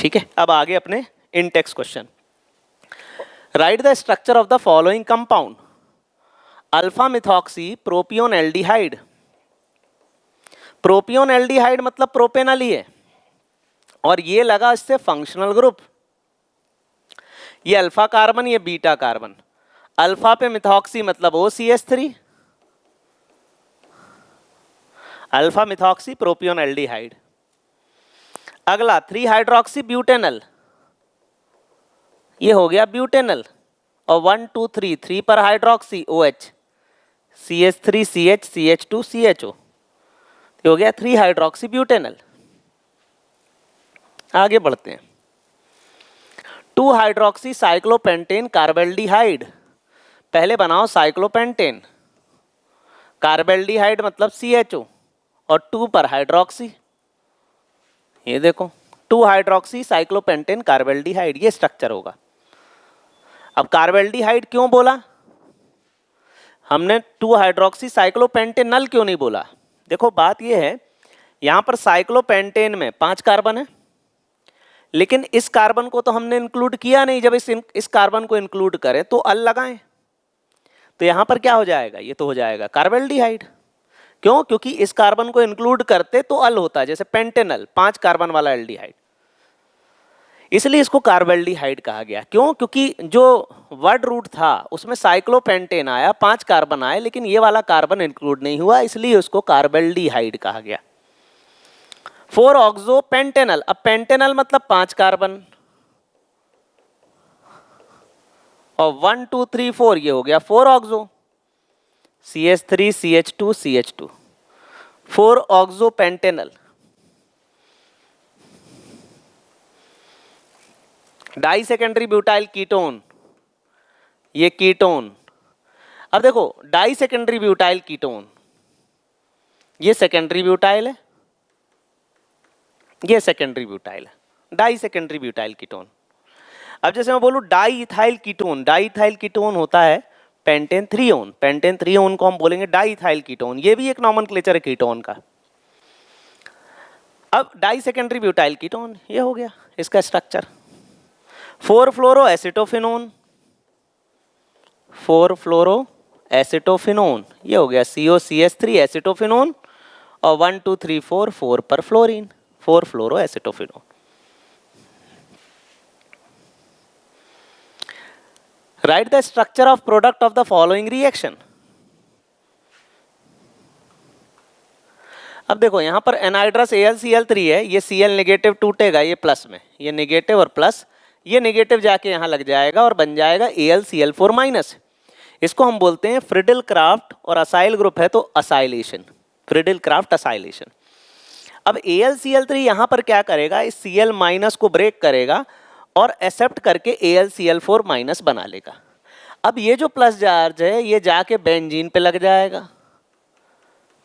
ठीक है, अब आगे अपने in text question. Write the structure of the following compound. Alpha methoxy propion aldehyde. Propion aldehyde मतलब प्रोपेनल ही है, और ये लगा इससे फंक्शनल ग्रुप। ये अल्फा कार्बन, ये बीटा कार्बन। अल्फा पे मिथॉक्सी मतलब OCH3, alpha methoxy propion aldehyde. अगला 3 हाइड्रोक्सी ब्यूटेनल, ये हो गया ब्यूटेनल। और 1 2 3 3 पर hydroxy OH, CH3 CH CH2 CHO, ये हो गया 3 हाइड्रोक्सी ब्यूटेनल। आगे बढ़ते हैं। 2 हाइड्रोक्सी साइक्लोपेंटेन कार्बेल्डिहाइड। पहले बनाओ साइक्लोपेंटेन, कार्बेल्डिहाइड मतलब CHO, और 2 पर हाइड्रोक्सी। ये देखो 2 हाइड्रोक्सी साइक्लोपेंटेन कार्बेल्डिहाइड, ये स्ट्रक्चर होगा। अब कार्बेल्डिहाइड क्यों बोला हमने, 2 हाइड्रोक्सी साइक्लोपेंटेनल क्यों नहीं बोला? देखो बात ये है, यहां पर साइक्लोपेंटेन में 5 कार्बन है, लेकिन इस कार्बन को तो हमने इंक्लूड किया नहीं। जब इस कार्बन को इंक्लूड करें तो अल लगाएं, तो यहां पर क्या हो जाएगा, ये तो हो जाएगा कार्बेल्डिहाइड। क्यों? क्योंकि इस कार्बन को इंक्लूड करते तो अल होता, जैसे पेंटेनल 5 कार्बन वाला एल्डिहाइड, इसलिए इसको कार्बेल्डिहाइड कहा गया। क्यों? क्योंकि जो वर्ड रूट था उसमें साइक्लोपेंटेन आया, 5 कार्बन आए, लेकिन ये वाला कार्बन इंक्लूड नहीं हुआ, इसलिए उसको कार्बेल्डिहाइड कहा गया। 4 ऑक्सो पेंटेनल। अब पेंटेनल मतलब 5 कार्बन, और 1 2 3 4 ये हो गया 4 oxo, CH3 CH2 CH2, 4 oxo pentanal. Di secondary butyl ketone, ये कीटोन। अब देखो डाई सेकेंडरी ब्यूटाइल कीटोन, ये सेकेंडरी ब्यूटाइल है, ये सेकेंडरी ब्यूटाइल है, डाई सेकेंडरी ब्यूटाइल कीटोन। अब जैसे मैं बोलूं di ethyl ketone, di ethyl ketone होता है पेंटेन थ्रीओन, पेंटेन थ्रीओन को हम बोलेंगे डाई इथाइल कीटोन, ये भी एक नॉमेनक्लेचर है कीटोन का। अब डाई सेकेंडरी ब्यूटाइल कीटोन, ये हो गया इसका स्ट्रक्चर। 4 फ्लोरो एसिटोफिनोन, 4 फ्लोरो एसिटोफिनोन, ये हो गया COCH3 एसिटोफिनोन, और 1 2 3 4 4 पर fluorine, 4 fluoro acetophenone. Right the structure of product of the following reaction. अब देखो यहां पर एनहाइड्रस AlCl3 है, ये Cl नेगेटिव टूटेगा, ये प्लस में, ये नेगेटिव और प्लस, ये नेगेटिव जाके यहां लग जाएगा और बन जाएगा AlCl4 माइनस। इसको हम बोलते हैं फ्रिडल क्राफ्ट, और असाइल ग्रुप है तो असाइलेशन, फ्रिडल क्राफ्ट असाइलेशन। अब AlCl3 यहां पर क्या करेगा, इस Cl माइनस को ब्रेक करेगा और एक्सेप्ट करके AlCl4 माइनस बना लेगा। अब ये जो प्लस चार्ज है ये जाके बेंजीन पे लग जाएगा,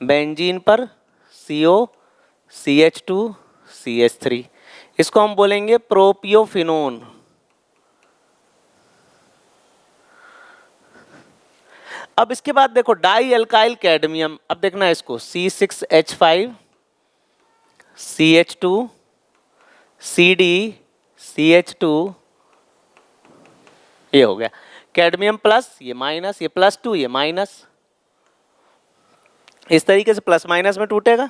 बेंजीन पर CO CH2 CH3, इसको हम बोलेंगे प्रोपियोफिनोन। अब इसके बाद देखो डाई एल्काइल कैडमियम, अब देखना इसको C6H5 CH2 CD CH2, ये हो गया कैडमियम प्लस, ये माइनस, ये +2 ये माइनस, इस तरीके से प्लस माइनस में टूटेगा।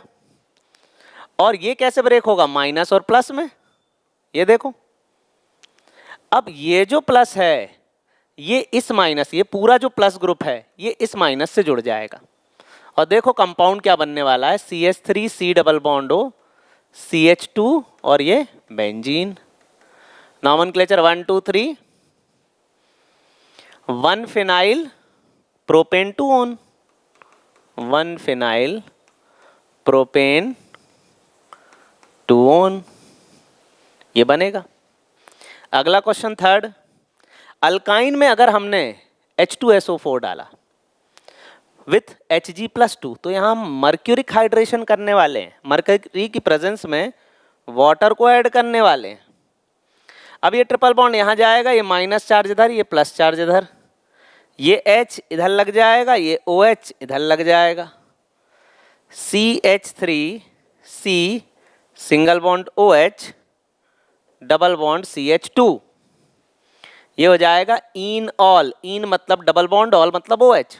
और ये कैसे ब्रेक होगा, माइनस और प्लस में, ये देखो। अब ये जो प्लस है ये इस माइनस, ये पूरा जो प्लस ग्रुप है ये इस माइनस से जुड़ जाएगा, और देखो कंपाउंड क्या बनने वाला है, CH3 C double bond O CH2, और ये benzene. Nomenclature 1 2 3, 1 phenyl propane 2 own, 1 phenyl propane 2 own, ये बनेगा। अगला क्वेश्चन थर्ड, अल्काइन में अगर हमने H2SO4 डाला विथ Hg+2, तो यहाँ हम मर्क्यूरिक हाइड्रेशन करने वाले हैं, मर्क्यूरी की प्रेजेंस में वाटर को ऐड करने वाले हैं। अब ये ट्रिपल बॉन्ड यहाँ जाएगा, ये माइनस चार्ज इधर, ये प्लस चार्ज इधर, ये H इधर लग जाएगा, ये OH इधर लग जाएगा, CH3C single bond OH double bond CH2, ये हो जाएगा इन ऑल, इन मतलब डबल बॉन्ड, ऑल मतलब OH,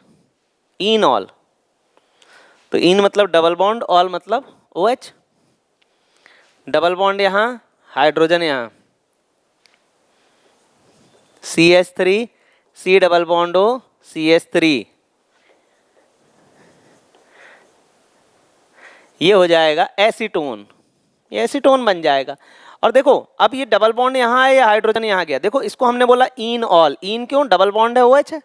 इन ऑल, तो इन मतलब डबल बॉन्ड, ऑल मतलब OH, डबल बॉन्ड यहाँ, हाइड्रोजन यहाँ, CH3, C double bond O, CH3, ये हो जाएगा एसीटोन, ये एसीटोन बन जाएगा। और देखो अब ये डबल बॉन्ड यहाँ है, ये हाइड्रोजन यहाँ गया, देखो इसको हमने बोला इन ऑल, इन क्यों, डबल बॉन्ड है OH है,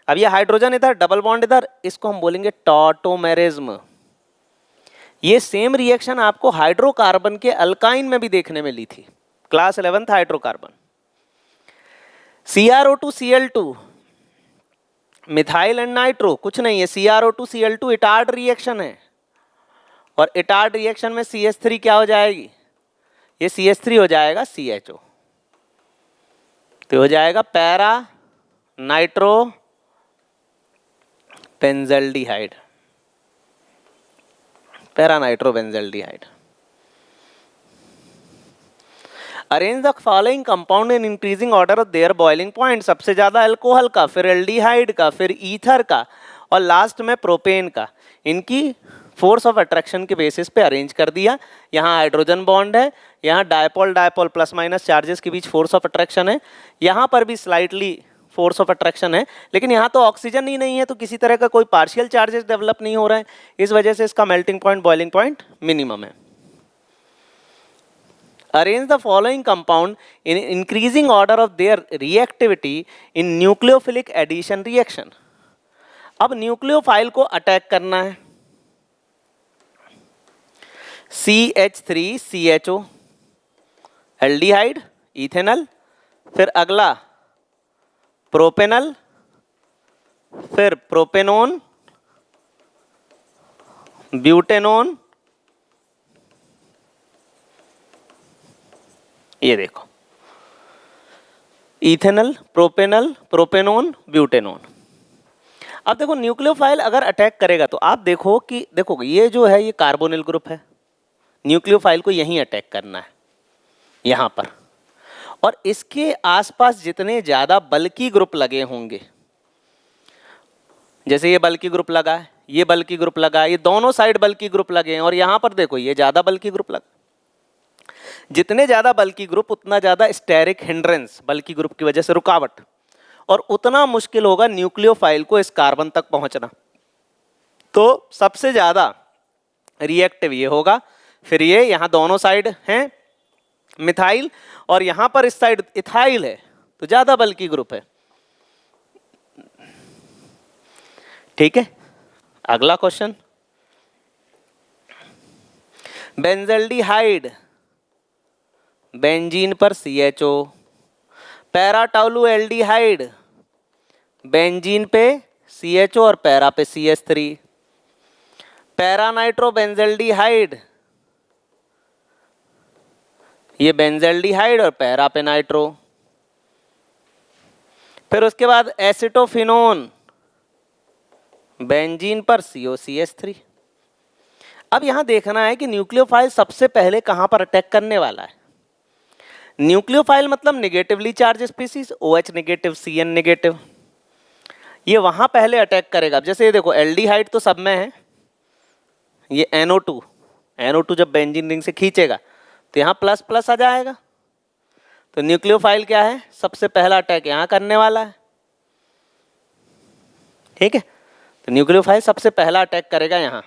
अब ये हाइड्रोजन इधर, डबल बॉन्ड इधर, इसको हम बोलेंगे टॉटोमेरिज्म। ये सेम रिएक्शन आपको हाइड्रोकार्बन के अल्काइन में भी देखने में ली थी, class 11th hydrocarbon. CrO2Cl2, methyl and nitro, कुछ नहीं है, CrO2Cl2 इटार्ड रिएक्शन है, और इटार्ड रिएक्शन में CH3 क्या हो जाएगी, ये CH3 हो जाएगा CHO, तो हो जाएगा para nitro benzaldehyde, para nitro benzaldehyde. Arrange the following compound in increasing order of their boiling point, सबसे ज्यादा अल्कोहल का, फिर एल्डिहाइड का, फिर ईथर का, और लास्ट में प्रोपेन का, इनकी फोर्स ऑफ अट्रैक्शन के बेसिस पे अरेंज कर दिया। यहाँ हाइड्रोजन बॉन्ड है, यहाँ dipole dipole plus minus charges के बीच फोर्स ऑफ अट्रैक्शन है, यहाँ पर भी स्लाइटली फोर्स ऑफ अट्रैक्शन है, लेकिन यहाँ तो ऑक्सीजन ही नहीं है, तो किसी तरह का कोई पार्शियल चार्जेस डेवलप नहीं हो रहा है, इस वजह से इसका melting point boiling point minimum है। Arrange the following compound in increasing order of their reactivity in nucleophilic addition reaction. अब न्यूक्लियोफाइल को अटैक करना है, CH3CHO, एल्डिहाइड, इथेनल, फिर अगला प्रोपेनल, फिर प्रोपेनोन, ब्यूटेनोन, ये देखो इथेनल, प्रोपेनल, प्रोपेनोन, ब्यूटेनोन। अब देखो न्यूक्लियोफाइल अगर अटैक करेगा तो आप देखो कि देखो ये जो है ये कार्बोनिल ग्रुप है, न्यूक्लियोफाइल को यहीं अटैक करना है, यहाँ पर, और इसके आसपास जितने ज़्यादा बल्की ग्रुप लगे होंगे, जैसे ये बल्की ग्रुप लगा है, ये बल्की ग्रुप लगा है, ये दोनों साइड बल्की ग्रुप लगे हैं, और यहाँ पर देखो ये ज़्यादा बल्की ग्रुप लगा, जितने ज़्यादा बल्की ग्रुप उतना ज़्यादा स्टेरिक हिंड्रेंस, बल्की ग्रुप की वजह से रुकावट, और उतना मुश्किल होगा न्यूक्लियोफाइल को इस कार्बन तक पहुंचना। तो सबसे ज़्यादा रिएक्टिव ये होगा, फिर ये यहाँ दोनों साइड हैं मिथाइल, और यहाँ पर इस साइड इथाइल है, तो ज़्यादा बल्की ग्रुप है। ठीक है, अगला क्वेश्चन, बेंजल्डिहाइड, बेंजीन पर CHO, पैराटोलू एल्डिहाइड, बेंजीन पे CHO और पैरा पे CH3, पैरानाइट्रो बेंजल्डिहाइड, ये बेंजल्डिहाइड और पैरा पे नाइट्रो, फिर उसके बाद एसिटोफिनोन, बेंजीन पर COCH3। अब यहां देखना है कि न्यूक्लियोफाइल सबसे पहले कहां पर अटैक करने वाला है। न्यूक्लियोफाइल मतलब negatively charge species, OH negative, CN negative, ये वहां पहले अटैक करेगा। अब जैसे ये देखो एल्डिहाइड तो सब में है, ये NO2 जब बेंजीन रिंग से खींचेगा तो यहाँ प्लस प्लस आ जाएगा, तो न्यूक्लियोफाइल क्या है, सबसे पहला अटैक यहाँ करने वाला है। ठीक है, तो न्यूक्लियोफाइल सबसे पहला अटैक करेगा यहाँ,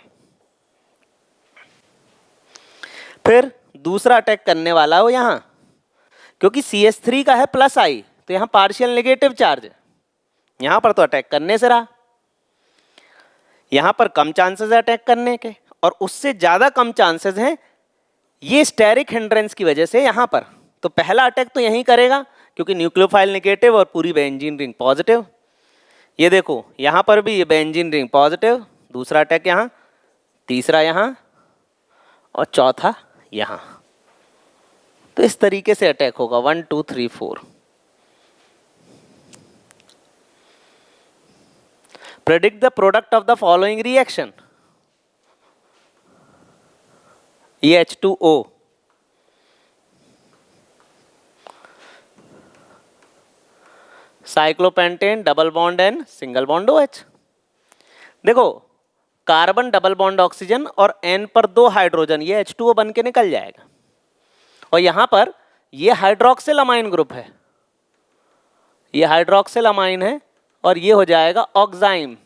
फिर दूसरा अटैक करने वाला हो यहाँ, क्योंकि CH3 का है प्लस आई, तो यहाँ पार्शियल नेगेटिव चार्ज है, यहाँ पर तो अटैक करने से रहा, यहाँ पर कम चांसेस है अटैक करने के, और उससे ज़्यादा कम चांसेस हैं ये स्टेरिक हिंड्रेंस की वजह से यहाँ पर। तो पहला अटैक तो यहीं करेगा क्योंकि न्यूक्लियोफाइल नेगेटिव और पूरी बेंजीन रिंग पॉजिटिव। ये देखो यहाँ पर भी ये बेंजीन रिंग पॉजिटिव, दूसरा अटैक यहाँ, तीसरा यहाँ, और चौथा यहाँ। तो इस तरीके से अटैक होगा 1 2 3 4। Predict the product of the following reaction. ये H2O, cyclopentene double bond N single bond OH। देखो कार्बन डबल बॉन्ड ऑक्सीजन और N पर 2 हाइड्रोजन, ये H2O बन के निकल जाएगा। और यहां पर ये हाइड्रोक्सिल अमाइन ग्रुप है, ये हाइड्रोक्सिल अमाइन है और ये हो जाएगा ऑक्साइम।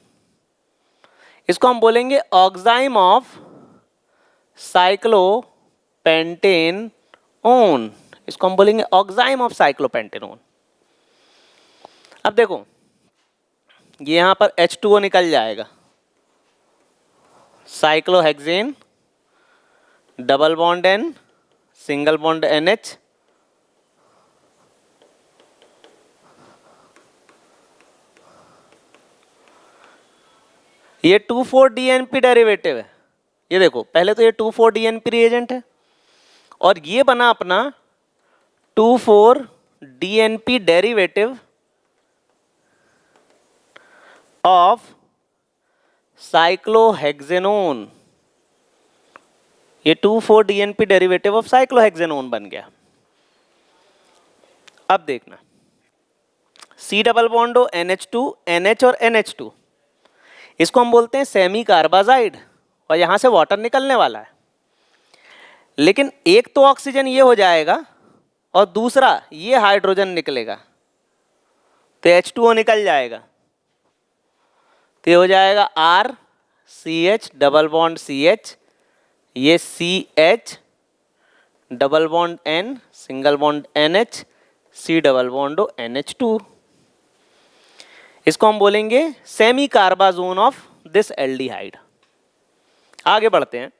इसको हम बोलेंगे ऑक्साइम ऑफ साइक्लोपेंटेन ओन, इसको हम बोलेंगे ऑक्साइम ऑफ साइक्लोपेंटेन ओन। अब देखो ये यहां पर H2O निकल जाएगा, cyclohexane double bond N single bond NH, ये 2,4-DNP डेरिवेटिव है। ये देखो पहले तो ये 2,4-DNP रिएजेंट है और ये बना अपना 2,4-DNP डेरिवेटिव ऑफ साइक्लोहेक्सेनोन, ये 2,4-DNP डेरिवेटिव ऑफ साइक्लोहेक्सेनोन बन गया। अब देखना C double bond NH2 NH और NH2, इसको हम बोलते हैं सेमी कार्बाजाइड और यहां से वाटर निकलने वाला है। लेकिन एक तो ऑक्सीजन ये हो जाएगा और दूसरा ये हाइड्रोजन निकलेगा तो H2O निकल जाएगा, तो ये हो जाएगा RCH डबल बॉन्ड CH, ये CH double bond N single bond NH, C double bond NH2। इसको हम बोलेंगे सेमी कार्बाजोन ऑफ दिस एल्डिहाइड। आगे बढ़ते हैं,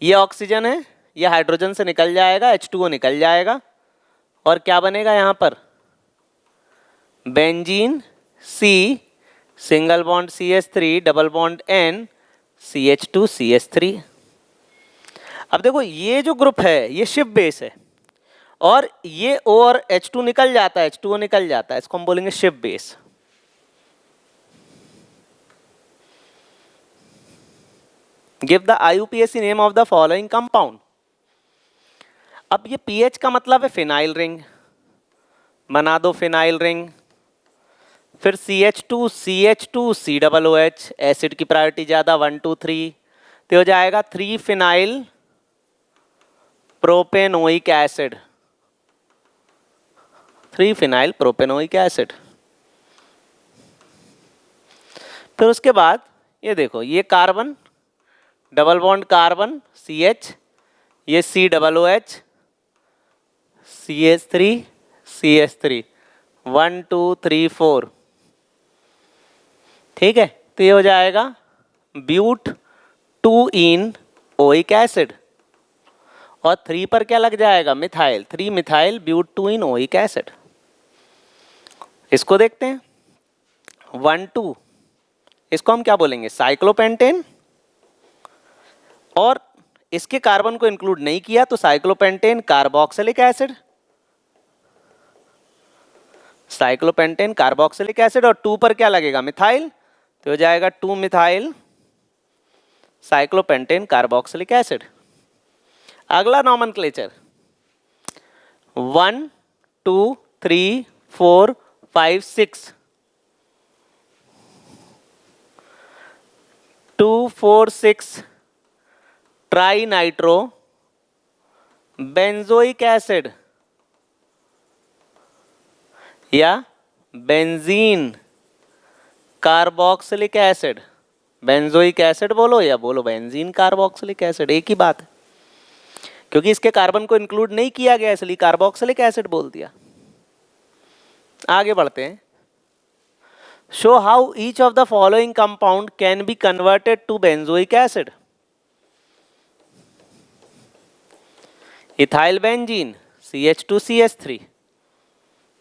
ये ऑक्सीजन है, ये हाइड्रोजन से निकल जाएगा, H2O निकल जाएगा और क्या बनेगा यहां पर benzene C single bond CH3 double bond N CH2 CH3। अब देखो ये जो ग्रुप है ये शिफ्ट बेस है और ये O और H2 निकल जाता है, H2O निकल जाता है, इसको हम बोलेंगे shift base. Give the IUPAC name of the following compound. अब ये पीएच का मतलब है फिनाइल रिंग, बना दो फिनाइल रिंग, फिर CH2 CH2 COOH, एसिड की प्रायोरिटी ज्यादा 1 2 3, तो हो जाएगा 3 phenyl propanoic acid, 3 phenyl propanoic acid. फिर उसके बाद ये देखो ये carbon double bond carbon CH, ये COOH CH3 CH3 1 2 3 4, ठीक है, तो ये हो जाएगा ब्यूट 2 इन ओइक एसिड और 3 पर क्या लग जाएगा methyl, 3 methyl but 2 enoic acid. इसको देखते हैं 1 2, इसको हम क्या बोलेंगे साइक्लोपेंटेन, और इसके कार्बन को इंक्लूड नहीं किया तो cyclopentane carboxylic acid, cyclopentane carboxylic acid, और 2 पर क्या लगेगा मिथाइल, तो हो जाएगा 2 मिथाइल साइक्लोपेंटेन कार्बोक्सिलिक एसिड। अगला nomenclature 1 2 3 4 5 6, 2 4 6 tri nitro benzoic acid या benzene carboxylic acid, benzoic acid बोलो या बोलो बेंजीन कार्बोक्सिलिक एसिड, एक ही बात है, क्योंकि इसके कार्बन को इंक्लूड नहीं किया गया इसलिए कार्बोक्सिलिक एसिड बोल दिया। आगे बढ़ते हैं, show how each of the following compound can be converted to benzoic acid. Ethyl benzene CH2 CH3,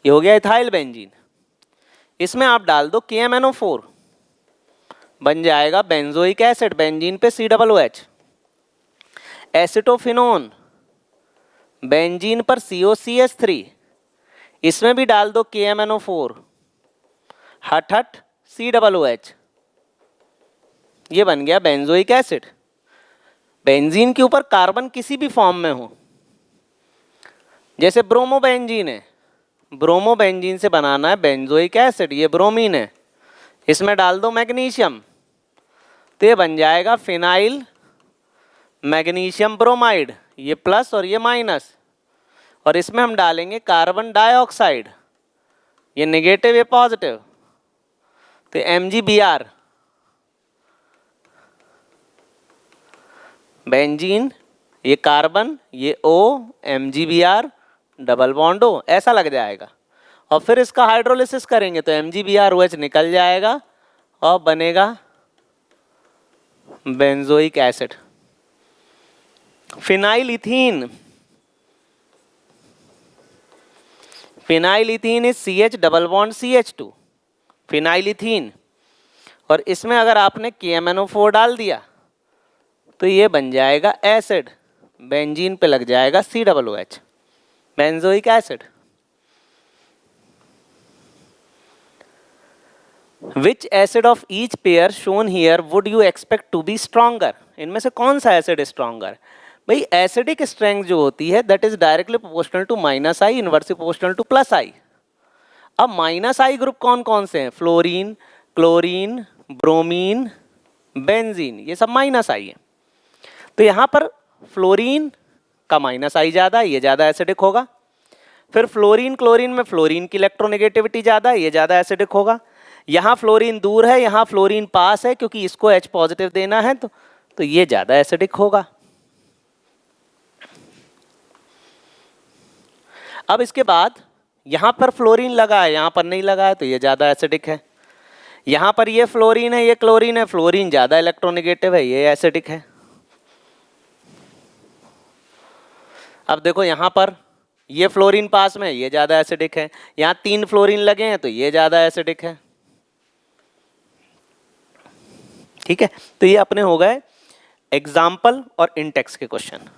ये हो गया इथाइल बेंजीन, इसमें आप डाल दो KMNO4, बन जाएगा बेंजोइक एसिड, बेंजीन पे COOH। एसिटोफिनोन बेंजीन पर COCH3, इसमें भी डाल दो KMNO4, हट हट COOH, ये बन गया बेंजोइक एसिड। बेंजीन के ऊपर कार्बन किसी भी फॉर्म में हो, जैसे ब्रोमोबेंजीन है ब्रोमोबेंजीन से बनाना है बेंजोइक एसिड, ये ब्रोमीन है, इसमें डाल दो मैग्नीशियम तो ये बन जाएगा फिनाइल मैग्नीशियम ब्रोमाइड, ये प्लस और ये माइनस, और इसमें हम डालेंगे कार्बन डाइऑक्साइड, ये नेगेटिव ये पॉजिटिव, तो MgBr बेंजीन, ये कार्बन ये O, MgBr double bond O, ऐसा लग जाएगा। और फिर इसका हाइड्रोलिसिस करेंगे तो MgBrOH निकल जाएगा और बनेगा benzoic acid. Phenyl ethene, phenyl ethene is CH double bond CH2, phenyl ethene, और इसमें अगर आपने KMnO4 डाल दिया तो ये बन जाएगा एसिड, बेंजीन पे लग जाएगा COOH, benzoic acid. Which acid of each pair shown here would you expect to be stronger? इनमें से कौन सा एसिड स्ट्रॉन्गर? भाई एसिडिक स्ट्रेंथ जो होती है that is directly proportional to -I, inversely proportional to +I। अब -I ग्रुप कौन कौन से हैं? फ्लोरीन, क्लोरीन, ब्रोमीन, बेंजीन, ये सब -I है। तो यहाँ पर फ्लोरीन का -I ज़्यादा है, ये ज़्यादा एसिडिक होगा। फिर फ्लोरीन क्लोरीन में फ्लोरीन की इलेक्ट्रोनेगेटिविटी ज़्यादा है, ये ज़्यादा एसिडिक होगा। यहाँ फ्लोरीन दूर है, यहाँ फ्लोरीन पास है, क्योंकि इसको H पॉजिटिव देना है तो ये ज़्यादा एसिडिक होगा। अब इसके बाद यहाँ पर फ्लोरीन लगा है, यहाँ पर नहीं लगा है, तो ये ज़्यादा एसिडिक है। यहाँ पर ये फ्लोरीन है, ये क्लोरीन है, फ्लोरीन ज़्यादा इलेक्ट्रोनेगेटिव है, ये एसिडिक है। अब देखो यहाँ पर ये फ्लोरीन पास में, ये ज़्यादा एसिडिक है। यहाँ 3 फ्लोरीन लगे हैं तो ये ज़्यादा एसिडिक है। ठीक है, तो ये अपने हो गए एग्जाम्पल और इंटेक्स के क्वेश्चन।